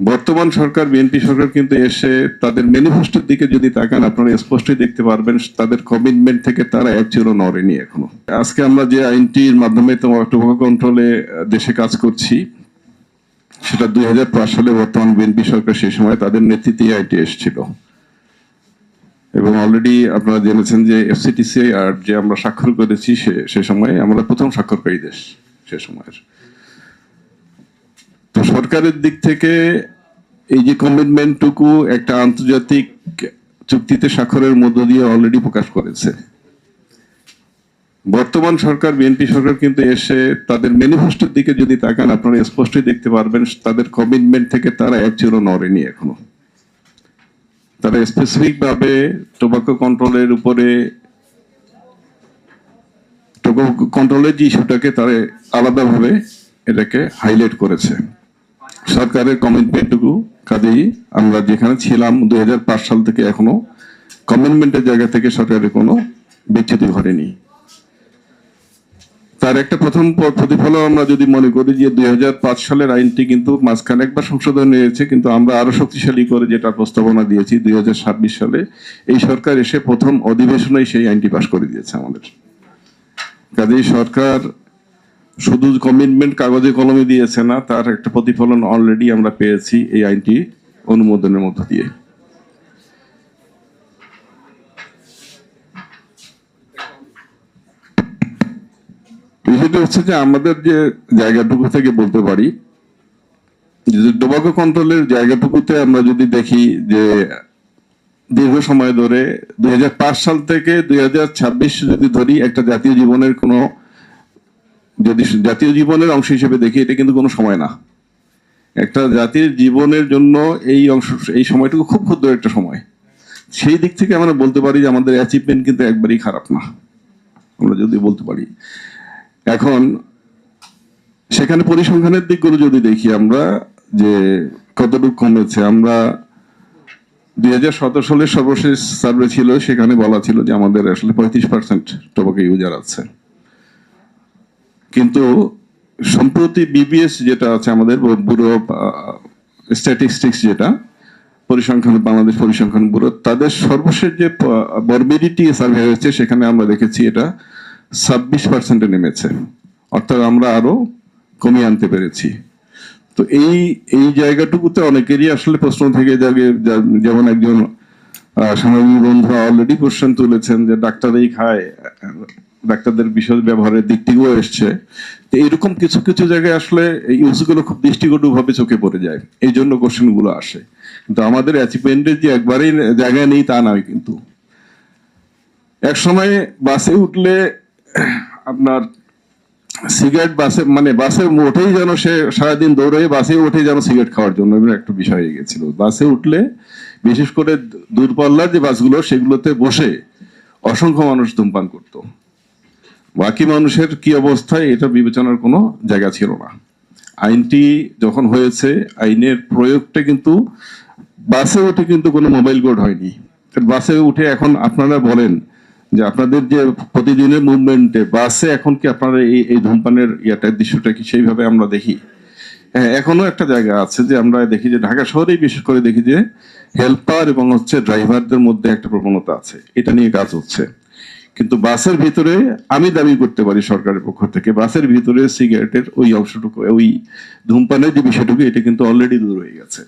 বর্তমান সরকার বিএনপি সরকার কিন্তু এসে তাদের ম্যানিফেস্টোর দিকে যদি তাকান আপনারা স্পষ্টই দেখতে পারবেন তাদের কমিটমেন্ট থেকে তারা এক চুরও নড়েনি এখনো। আজকে আমরা যে আইনটির মাধ্যমে টোবাকো কন্ট্রোলে দেশে কাজ করছি সেটা 2005 সালে বর্তমান বিএনপি সরকার সেই সময় তাদের নেতৃত্বে আইনটি এসেছিল এবং অলরেডি আপনারা জেনেছেন যে এফসিটিসি আর যে আমরা স্বাক্ষর করেছি সে সময় আমরা প্রথম স্বাক্ষরকারী দেশ সে সময়ের। তো সরকারের দিক থেকে এই যে কমিটমেন্টটুকু একটা আন্তর্জাতিক চুক্তিতে স্বাক্ষরের মধ্য দিয়ে অলরেডি প্রকাশ করেছে। বর্তমান সরকার বিএনপি সরকার কিন্তু এসে তাদের ম্যানিফেস্টোর দিকে যদি তাকান আপনারা স্পষ্টই দেখতে পারবেন তাদের কমিটমেন্ট থেকে তারা এক চুরও নড়েনি এখনো। তারা স্পেসিফিক ভাবে টোবাকো কন্ট্রোলের উপরে টোবাকো কন্ট্রোলের যে ইস্যুটাকে তারা আলাদাভাবে এটাকে হাইলাইট করেছে। সরকারের কমিটমেন্টটুকু কাজেই আমরা যেখানে ছিলাম 2005 সাল থেকে এখনো কমিটমেন্টের জায়গা থেকে সরকারের কোনো বিচ্যুতি ঘটেনি। তার একটা প্রথম প্রতিফলন আমরা যদি মনে করি যে 2005 সালের আইনটি কিন্তু মাঝখানে একবার সংশোধন হয়েছে, কিন্তু আমরা আরো শক্তিশালী করে যেটা প্রস্তাবনা দিয়েছি 2026 সালে এই সরকার এসে প্রথম অধিবেশনে সেই আইনটি পাশ করে দিয়েছে আমাদের। কাজেই সরকার শুধু কমিটমেন্ট কাগজে কলমে দিয়েছে না, তার একটা প্রতিফলন অলরেডি আমরা পেয়েছি এই আইনটি অনুমোদনের মধ্য দিয়ে। বিষয়টা হচ্ছে যে আমাদের যে জায়গাটুকু থেকে বলতে পারি যে টোবাকো কন্ট্রোলের জায়গাটুকুতে আমরা যদি দেখি যে দীর্ঘ সময় ধরে 2005 সাল থেকে 2026 যদি ধরি একটা জাতীয় জীবনের কোনো যদি জাতীয় জীবনের অংশ হিসেবে দেখি এটা কিন্তু কোনো সময় না। একটা জাতির জীবনের জন্য এই সময়টুকু খুব ক্ষুদ্র একটা সময়। সেই দিক থেকে আমরা বলতে পারি যে আমাদের অ্যাচিভমেন্ট কিন্তু একবারই খারাপ না, আমরা যদি বলতে পারি। এখন সেখানে পরিসংখ্যানের দিকগুলো যদি দেখি আমরা যে কতটুকু কমেছে, আমরা 2017 সালের সর্বশেষ সার্ভে ছিল সেখানে বলা ছিল যে আমাদের আসলে 35% টোবাকো ইউজার আছে, কিন্তু সম্প্রতি বিবিএস যেটা আছে আমাদের ব্যুরো স্ট্যাটিস্টিক্স যেটা পরিসংখ্যান বাংলাদেশ পরিসংখ্যান ব্যুরো তাদের সর্বশেষ যে মরবিডিটি সার্ভে হয়েছে সেখানে আমরা দেখেছি এটা 26% নেমেছে, অর্থাৎ আমরা আরো কমিয়ে আনতে পেরেছি। তো এই জায়গাটুকুতে অনেকেরই আসলে প্রশ্ন থেকে যাবে, যেমন একজন সাংবাদিক বন্ধু অলরেডি কোশ্চেন তুলেছেন যে ডাক্তারই খায়, ডাক্তারদের বিষয় ব্যবহারের দিক থেকেও এসছে। তো এরকম কিছু কিছু জায়গায় আসলে ইউজগুলো খুব দৃষ্টিকটু ভাবে চোখে পড়ে যায়, এই জন্য কোশ্চেন গুলো আসে। কিন্তু আমাদের অ্যাচিভমেন্টের যে একবারেই জায়গায় নেই তা নয়, কিন্তু এক সময় বাসে উঠলে আপনার সিগারেট বাসে উঠেই যেন সে সারাদিন দৌড়ে বাসে উঠে যেন সিগারেট খাওয়ার জন্য একটা বিষয় হয়ে গেছিল। বাসে উঠলে বিশেষ করে দূরপাল্লার যে বাসগুলো সেগুলোতে বসে অসংখ্য মানুষ ধূমপান করত, বাকি মানুষের কি অবস্থায় এটা বিবেচনার কোনো জায়গা ছিল না। আইনটি যখন হয়েছে আইনের প্রয়োগটা কিন্তু বাসে উঠে কিন্তু কোনো মোবাইল কোড হয়নি। বাসে উঠে এখন আপনারা বলেন যে আপনাদের যে প্রতিদিনের মুভমেন্টে বাসে এখন কি আপনারা এই ধূমপানের দৃশ্যটা কি সেইভাবে আমরা দেখি? হ্যাঁ, এখনো একটা জায়গা আছে যে আমরা দেখি যে ঢাকা শহরেই বিশেষ করে দেখি যে হেল্পার এবং ড্রাইভারদের মধ্যে একটা প্রবণতা আছে, এটা নিয়ে কাজ হচ্ছে। কিন্তু বাসের ভিতরে আমি দাবি করতে পারি সরকারের পক্ষ থেকে বাসের ভিতরে সিগারেটের ওই অংশটুকু, ওই ধূমপানের যে বিষয়টুকু এটা কিন্তু অলরেডি দূর হয়ে গেছে।